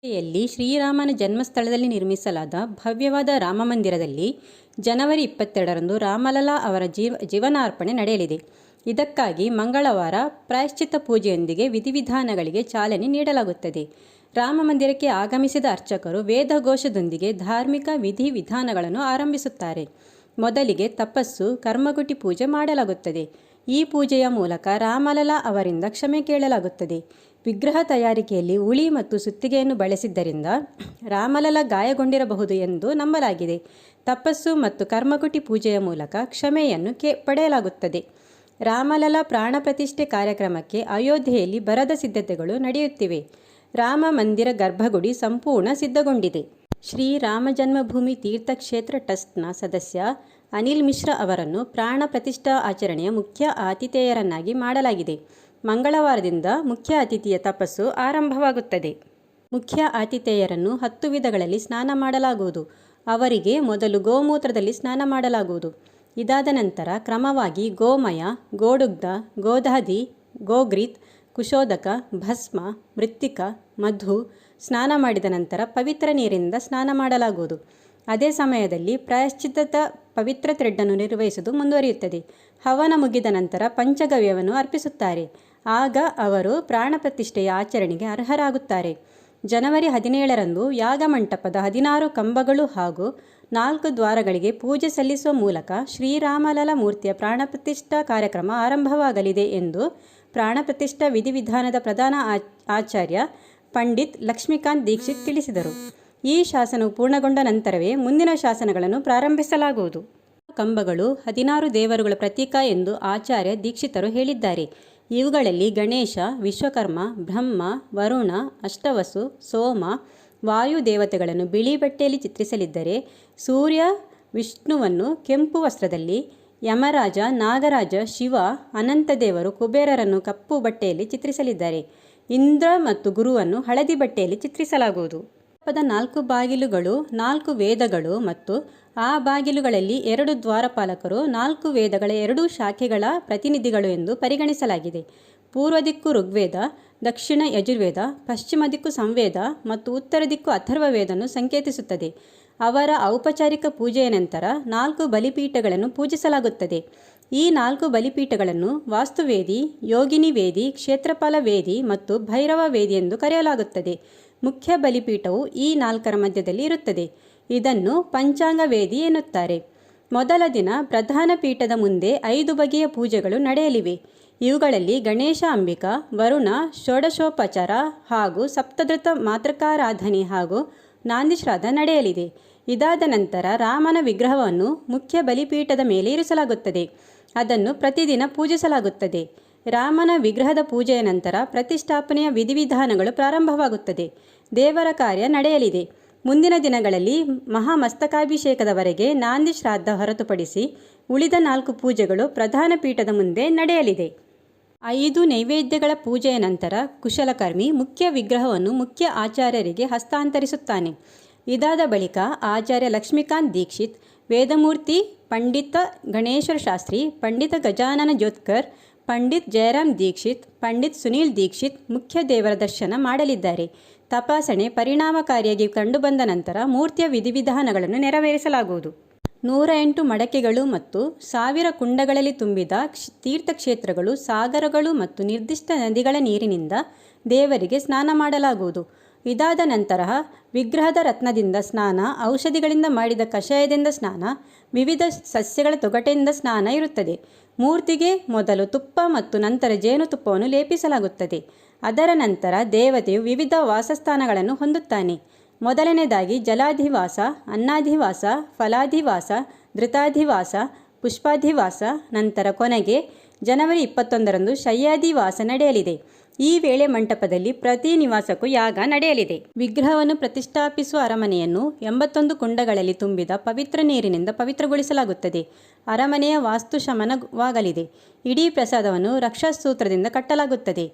ಯಲ್ಲಿ ಶ್ರೀರಾಮನ ಜನ್ಮಸ್ಥಳದಲ್ಲಿ ನಿರ್ಮಿಸಲಾದ ಭವ್ಯವಾದ ರಾಮಮಂದಿರದಲ್ಲಿ ಜನವರಿ 22ರಂದು ರಾಮಲಲ್ಲಾ ಅವರ ಜೀವನಾರ್ಪಣೆ ನಡೆಯಲಿದೆ. ಇದಕ್ಕಾಗಿ ಮಂಗಳವಾರ ಪ್ರಾಯಶ್ಚಿತ್ತ ಪೂಜೆಯೊಂದಿಗೆ ವಿಧಿವಿಧಾನಗಳಿಗೆ ಚಾಲನೆ ನೀಡಲಾಗುತ್ತದೆ. ರಾಮಮಂದಿರಕ್ಕೆ ಆಗಮಿಸಿದ ಅರ್ಚಕರು ವೇದಘೋಷದೊಂದಿಗೆ ಧಾರ್ಮಿಕ ವಿಧಿವಿಧಾನಗಳನ್ನು ಆರಂಭಿಸುತ್ತಾರೆ. ಮೊದಲಿಗೆ ತಪಸ್ಸು, ಕರ್ಮಗುಟಿ ಪೂಜೆ ಮಾಡಲಾಗುತ್ತದೆ. ಈ ಪೂಜೆಯ ಮೂಲಕ ರಾಮಲಲ್ಲಾ ಅವರಿಂದ ಕ್ಷಮೆ ಕೇಳಲಾಗುತ್ತದೆ. ವಿಗ್ರಹ ತಯಾರಿಕೆಯಲ್ಲಿ ಉಳಿ ಮತ್ತು ಸುತ್ತಿಗೆಯನ್ನು ಬಳಸಿದ್ದರಿಂದ ರಾಮಲಲ್ಲಾ ಗಾಯಗೊಂಡಿರಬಹುದು ಎಂದು ನಂಬಲಾಗಿದೆ. ತಪಸ್ಸು ಮತ್ತು ಕರ್ಮಗುಟಿ ಪೂಜೆಯ ಮೂಲಕ ಕ್ಷಮೆಯನ್ನು ಪಡೆಯಲಾಗುತ್ತದೆ. ರಾಮಲಲ್ಲಾ ಪ್ರಾಣ ಪ್ರತಿಷ್ಠೆ ಕಾರ್ಯಕ್ರಮಕ್ಕೆ ಅಯೋಧ್ಯೆಯಲ್ಲಿ ಭರದ ಸಿದ್ಧತೆಗಳು ನಡೆಯುತ್ತಿವೆ. ರಾಮ ಮಂದಿರ ಗರ್ಭಗುಡಿ ಸಂಪೂರ್ಣ ಸಿದ್ಧಗೊಂಡಿದೆ. ಶ್ರೀ ರಾಮ ಜನ್ಮಭೂಮಿ ತೀರ್ಥಕ್ಷೇತ್ರ ಟ್ರಸ್ಟ್ನ ಸದಸ್ಯ ಅನಿಲ್ ಮಿಶ್ರಾ ಅವರನ್ನು ಪ್ರಾಣ ಪ್ರತಿಷ್ಠಾ ಆಚರಣೆಯ ಮುಖ್ಯ ಆತಿಥೇಯರನ್ನಾಗಿ ಮಾಡಲಾಗಿದೆ. ಮಂಗಳವಾರದಿಂದ ಮುಖ್ಯ ಅತಿಥಿಯ ತಪಸ್ಸು ಆರಂಭವಾಗುತ್ತದೆ. ಮುಖ್ಯ ಆತಿಥೇಯರನ್ನು 10 ವಿಧಗಳಲ್ಲಿ ಸ್ನಾನ ಮಾಡಲಾಗುವುದು. ಅವರಿಗೆ ಮೊದಲು ಗೋಮೂತ್ರದಲ್ಲಿ ಸ್ನಾನ ಮಾಡಲಾಗುವುದು. ಇದಾದ ನಂತರ ಕ್ರಮವಾಗಿ ಗೋಮಯ, ಗೋಡುಗ್ಧ, ಗೋದಾದಿ, ಗೋಘೃತ್, ಕುಶೋದಕ, ಭಸ್ಮ, ಮೃತ್ತಿಕ, ಮಧು ಸ್ನಾನ ಮಾಡಿದ ನಂತರ ಪವಿತ್ರ ನೀರಿನಿಂದ ಸ್ನಾನ ಮಾಡಲಾಗುವುದು. ಅದೇ ಸಮಯದಲ್ಲಿ ಪ್ರಾಯಶ್ಚಿತ್ತದ ಪವಿತ್ರ ಥ್ರೆಡ್ಡನ್ನು ನಿರ್ವಹಿಸುವುದು ಮುಂದುವರಿಯುತ್ತದೆ. ಹವನ ಮುಗಿದ ನಂತರ ಪಂಚಗವ್ಯವನ್ನು ಅರ್ಪಿಸುತ್ತಾರೆ. ಆಗ ಅವರು ಪ್ರಾಣ ಪ್ರತಿಷ್ಠೆಯ ಆಚರಣೆಗೆ ಅರ್ಹರಾಗುತ್ತಾರೆ. ಜನವರಿ 17ರಂದು ಯಾಗಮಂಟಪದ 16 ಕಂಬಗಳು ಹಾಗೂ 4 ದ್ವಾರಗಳಿಗೆ ಪೂಜೆ ಸಲ್ಲಿಸುವ ಮೂಲಕ ಶ್ರೀರಾಮಲಲ್ಲಾ ಮೂರ್ತಿಯ ಪ್ರಾಣ ಪ್ರತಿಷ್ಠಾ ಕಾರ್ಯಕ್ರಮ ಆರಂಭವಾಗಲಿದೆ ಎಂದು ಪ್ರಾಣ ಪ್ರತಿಷ್ಠಾ ವಿಧಿವಿಧಾನದ ಪ್ರಧಾನ ಆಚಾರ್ಯ ಪಂಡಿತ್ ಲಕ್ಷ್ಮೀಕಾಂತ್ ದೀಕ್ಷಿತ್ ತಿಳಿಸಿದರು. ಈ ಶಾಸನವು ಪೂರ್ಣಗೊಂಡ ನಂತರವೇ ಮುಂದಿನ ಶಾಸನಗಳನ್ನು ಪ್ರಾರಂಭಿಸಲಾಗುವುದು. ಕಂಬಗಳು 16 ದೇವರುಗಳ ಪ್ರತೀಕ ಎಂದು ಆಚಾರ್ಯ ದೀಕ್ಷಿತರು ಹೇಳಿದ್ದಾರೆ. ಇವುಗಳಲ್ಲಿ ಗಣೇಶ, ವಿಶ್ವಕರ್ಮ, ಬ್ರಹ್ಮ, ವರುಣ, ಅಷ್ಟವಸು, ಸೋಮ, ವಾಯು ದೇವತೆಗಳನ್ನು ಬಿಳಿ ಬಟ್ಟೆಯಲ್ಲಿ ಚಿತ್ರಿಸಲಿದ್ದರೆ, ಸೂರ್ಯ, ವಿಷ್ಣುವನ್ನು ಕೆಂಪು ವಸ್ತ್ರದಲ್ಲಿ, ಯಮರಾಜ, ನಾಗರಾಜ, ಶಿವ, ಅನಂತದೇವರು, ಕುಬೇರರನ್ನು ಕಪ್ಪು ಬಟ್ಟೆಯಲ್ಲಿ ಚಿತ್ರಿಸಲಿದ್ದಾರೆ. ಇಂದ್ರ ಮತ್ತು ಗುರುವನ್ನು ಹಳದಿ ಬಟ್ಟೆಯಲ್ಲಿ ಚಿತ್ರಿಸಲಾಗುವುದು. ಮಂಟಪದ 4 ಬಾಗಿಲುಗಳು 4 ವೇದಗಳು ಮತ್ತು ಆ ಬಾಗಿಲುಗಳಲ್ಲಿ 2 ದ್ವಾರಪಾಲಕರು 4 ವೇದಗಳ 2 ಶಾಖೆಗಳ ಪ್ರತಿನಿಧಿಗಳು ಎಂದು ಪರಿಗಣಿಸಲಾಗಿದೆ. ಪೂರ್ವ ದಿಕ್ಕು ಋಗ್ವೇದ, ದಕ್ಷಿಣ ಯಜುರ್ವೇದ, ಪಶ್ಚಿಮ ದಿಕ್ಕು ಸಂವೇದ ಮತ್ತು ಉತ್ತರ ದಿಕ್ಕು ಅಥರ್ವವೇದವನ್ನು ಸಂಕೇತಿಸುತ್ತದೆ. ಅವರ ಔಪಚಾರಿಕ ಪೂಜೆಯ ನಂತರ 4 ಬಲಿಪೀಠಗಳನ್ನು ಪೂಜಿಸಲಾಗುತ್ತದೆ. ಈ 4 ಬಲಿಪೀಠಗಳನ್ನು ವಾಸ್ತುವೇದಿ, ಯೋಗಿನಿ ವೇದಿ, ಕ್ಷೇತ್ರಪಾಲ ವೇದಿ ಮತ್ತು ಭೈರವ ವೇದಿ ಎಂದು ಕರೆಯಲಾಗುತ್ತದೆ. ಮುಖ್ಯ ಬಲಿಪೀಠವು ಈ 4ರ ಮಧ್ಯದಲ್ಲಿ ಇರುತ್ತದೆ. ಇದನ್ನು ಪಂಚಾಂಗ ವೇದಿ ಎನ್ನುತ್ತಾರೆ. ಮೊದಲ ದಿನ ಪ್ರಧಾನ ಪೀಠದ ಮುಂದೆ 5 ಬಗೆಯ ಪೂಜೆಗಳು ನಡೆಯಲಿವೆ. ಇವುಗಳಲ್ಲಿ ಗಣೇಶ, ಅಂಬಿಕಾ, ವರುಣ, ಷೋಡಶೋಪಚಾರ ಹಾಗೂ ಸಪ್ತಧೃತ ಮಾತೃಕಾರಾಧನೆ ಹಾಗೂ ನಾಂದಿ ಶ್ರಾದ್ದ ನಡೆಯಲಿದೆ. ಇದಾದ ನಂತರ ರಾಮನ ವಿಗ್ರಹವನ್ನು ಮುಖ್ಯ ಬಲಿಪೀಠದ ಮೇಲೆ ಇರಿಸಲಾಗುತ್ತದೆ. ಅದನ್ನು ಪ್ರತಿದಿನ ಪೂಜಿಸಲಾಗುತ್ತದೆ. ರಾಮನ ವಿಗ್ರಹದ ಪೂಜೆಯ ನಂತರ ಪ್ರತಿಷ್ಠಾಪನೆಯ ವಿಧಿವಿಧಾನಗಳು ಪ್ರಾರಂಭವಾಗುತ್ತದೆ. ದೇವರ ಕಾರ್ಯ ನಡೆಯಲಿದೆ. ಮುಂದಿನ ದಿನಗಳಲ್ಲಿ ಮಹಾಮಸ್ತಕಾಭಿಷೇಕದವರೆಗೆ ನಾಂದಿ ಶ್ರಾದ್ದ ಹೊರತುಪಡಿಸಿ ಉಳಿದ 4 ಪೂಜೆಗಳು ಪ್ರಧಾನ ಪೀಠದ ಮುಂದೆ ನಡೆಯಲಿದೆ. 5 ನೈವೇದ್ಯಗಳ ಪೂಜೆಯ ನಂತರ ಕುಶಲಕರ್ಮಿ ಮುಖ್ಯ ವಿಗ್ರಹವನ್ನು ಮುಖ್ಯ ಆಚಾರ್ಯರಿಗೆ ಹಸ್ತಾಂತರಿಸುತ್ತಾನೆ. ಇದಾದ ಬಳಿಕ ಆಚಾರ್ಯ ಲಕ್ಷ್ಮೀಕಾಂತ್ ದೀಕ್ಷಿತ್, ವೇದಮೂರ್ತಿ ಪಂಡಿತ ಗಣೇಶ್ವರ ಶಾಸ್ತ್ರಿ, ಪಂಡಿತ ಗಜಾನನ ಜ್ಯೋತ್ಕರ್, ಪಂಡಿತ್ ಜಯರಾಮ್ ದೀಕ್ಷಿತ್, ಪಂಡಿತ್ ಸುನೀಲ್ ದೀಕ್ಷಿತ್ ಮುಖ್ಯ ದೇವರ ದರ್ಶನ ಮಾಡಲಿದ್ದಾರೆ. ತಪಾಸಣೆ ಪರಿಣಾಮಕಾರಿಯಾಗಿ ಕಂಡುಬಂದ ನಂತರ ಮೂರ್ತಿಯ ವಿಧಿವಿಧಾನಗಳನ್ನು ನೆರವೇರಿಸಲಾಗುವುದು. 108 ಮಡಕೆಗಳು ಮತ್ತು 1000 ಕುಂಡಗಳಲ್ಲಿ ತುಂಬಿದ ತೀರ್ಥಕ್ಷೇತ್ರಗಳು, ಸಾಗರಗಳು ಮತ್ತು ನಿರ್ದಿಷ್ಟ ನದಿಗಳ ನೀರಿನಿಂದ ದೇವರಿಗೆ ಸ್ನಾನ ಮಾಡಲಾಗುವುದು. ಇದಾದ ನಂತರ ವಿಗ್ರಹದ ರತ್ನದಿಂದ ಸ್ನಾನ, ಔಷಧಿಗಳಿಂದ ಮಾಡಿದ ಕಷಾಯದಿಂದ ಸ್ನಾನ, ವಿವಿಧ ಸಸ್ಯಗಳ ತೊಗಟೆಯಿಂದ ಸ್ನಾನ ಇರುತ್ತದೆ. ಮೂರ್ತಿಗೆ ಮೊದಲು ತುಪ್ಪ ಮತ್ತು ನಂತರ ಜೇನುತುಪ್ಪವನ್ನು ಲೇಪಿಸಲಾಗುತ್ತದೆ. ಅದರ ನಂತರ ದೇವತೆಯು ವಿವಿಧ ವಾಸಸ್ಥಾನಗಳನ್ನು ಹೊಂದುತ್ತಾನೆ. ಮೊದಲನೇದಾಗಿ ಜಲಾಧಿವಾಸ, ಅನ್ನಾಧಿವಾಸ, ಫಲಾಧಿವಾಸ, ಧೃತಾಧಿವಾಸ, ಪುಷ್ಪಾಧಿವಾಸ. ನಂತರ ಕೊನೆಗೆ ಜನವರಿ 21ರಂದು ಶಯ್ಯಾಧಿವಾಸ ನಡೆಯಲಿದೆ. ಈ ವೇಳೆ ಮಂಟಪದಲ್ಲಿ ಪ್ರತಿ ನಿವಾಸಕ್ಕೂ ಯಾಗ ನಡೆಯಲಿದೆ. ವಿಗ್ರಹವನ್ನು ಪ್ರತಿಷ್ಠಾಪಿಸುವ ಅರಮನೆಯನ್ನು 81 ಕುಂಡಗಳಲ್ಲಿ ತುಂಬಿದ ಪವಿತ್ರ ನೀರಿನಿಂದ ಪವಿತ್ರಗೊಳಿಸಲಾಗುತ್ತದೆ. ಅರಮನೆಯ ವಾಸ್ತು ಶಮನವಾಗಲಿದೆ. ಇಡೀ ಪ್ರಸಾದವನ್ನು ರಕ್ಷಾಸೂತ್ರದಿಂದ ಕಟ್ಟಲಾಗುತ್ತದೆ.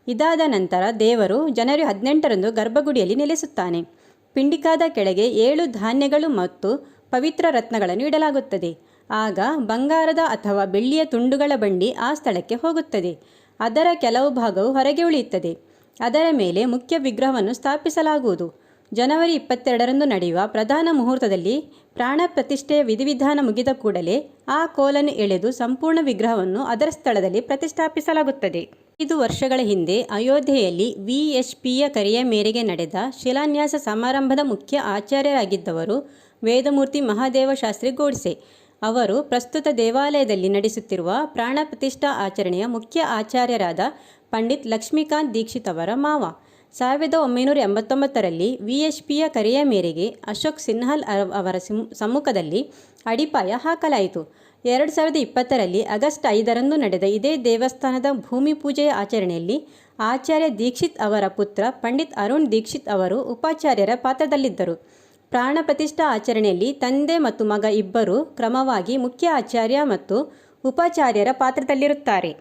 ಇದಾದ ನಂತರ ದೇವರು ಜನವರಿ 18ರಂದು ಗರ್ಭಗುಡಿಯಲ್ಲಿ ನೆಲೆಸುತ್ತಾನೆ. ಪಿಂಡಿಕಾದ ಕೆಳಗೆ 7 ಧಾನ್ಯಗಳು ಮತ್ತು ಪವಿತ್ರ ರತ್ನಗಳನ್ನು ಇಡಲಾಗುತ್ತದೆ. ಆಗ ಬಂಗಾರದ ಅಥವಾ ಬೆಳ್ಳಿಯ ತುಂಡುಗಳ ಬಂಡಿ ಆ ಸ್ಥಳಕ್ಕೆ ಹೋಗುತ್ತದೆ. ಅದರ ಕೆಲವು ಭಾಗವು ಹೊರಗೆ ಉಳಿಯುತ್ತದೆ. ಅದರ ಮೇಲೆ ಮುಖ್ಯ ವಿಗ್ರಹವನ್ನು ಸ್ಥಾಪಿಸಲಾಗುವುದು. ಜನವರಿ 22ರಂದು ನಡೆಯುವ ಪ್ರಧಾನ ಮುಹೂರ್ತದಲ್ಲಿ ಪ್ರಾಣ ಪ್ರತಿಷ್ಠೆಯ ವಿಧಿವಿಧಾನ ಮುಗಿದ ಕೂಡಲೇ ಆ ಕೋಲನ್ನು ಎಳೆದು ಸಂಪೂರ್ಣ ವಿಗ್ರಹವನ್ನು ಅದರ ಸ್ಥಳದಲ್ಲಿ ಪ್ರತಿಷ್ಠಾಪಿಸಲಾಗುತ್ತದೆ. 5 ವರ್ಷಗಳ ಹಿಂದೆ ಅಯೋಧ್ಯೆಯಲ್ಲಿ VHPಯ ಕರೆಯ ಮೇರೆಗೆ ನಡೆದ ಶಿಲಾನ್ಯಾಸ ಸಮಾರಂಭದ ಮುಖ್ಯ ಆಚಾರ್ಯರಾಗಿದ್ದವರು ವೇದಮೂರ್ತಿ ಮಹಾದೇವ ಶಾಸ್ತ್ರಿ ಗೋಡ್ಸೆ. ಅವರು ಪ್ರಸ್ತುತ ದೇವಾಲಯದಲ್ಲಿ ನಡೆಸುತ್ತಿರುವ ಪ್ರಾಣ ಪ್ರತಿಷ್ಠಾ ಆಚರಣೆಯ ಮುಖ್ಯ ಆಚಾರ್ಯರಾದ ಪಂಡಿತ್ ಲಕ್ಷ್ಮೀಕಾಂತ್ ದೀಕ್ಷಿತ್ ಅವರ ಮಾವ. 1989ರಲ್ಲಿ VHPಯ ಕರೆಯ ಮೇರೆಗೆ ಅಶೋಕ್ ಸಿನ್ಹಾಲ್ ಅವರ ಸಮ್ಮುಖದಲ್ಲಿ ಅಡಿಪಾಯ ಹಾಕಲಾಯಿತು. 2020ರಲ್ಲಿ ಆಗಸ್ಟ್ 5ರಂದು ನಡೆದ ಇದೇ ದೇವಸ್ಥಾನದ ಭೂಮಿ ಪೂಜೆಯ ಆಚರಣೆಯಲ್ಲಿ ಆಚಾರ್ಯ ದೀಕ್ಷಿತ್ ಅವರ ಪುತ್ರ ಪಂಡಿತ್ ಅರುಣ್ ದೀಕ್ಷಿತ್ ಅವರು ಉಪಾಚಾರ್ಯರ ಪಾತ್ರದಲ್ಲಿದ್ದರು. ಪ್ರಾಣ ಪ್ರತಿಷ್ಠಾ ಆಚರಣೆಯಲ್ಲಿ ತಂದೆ ಮತ್ತು ಮಗ ಇಬ್ಬರೂ ಕ್ರಮವಾಗಿ ಮುಖ್ಯ ಆಚಾರ್ಯ ಮತ್ತು ಉಪಾಚಾರ್ಯರ ಪಾತ್ರದಲ್ಲಿರುತ್ತಾರೆ.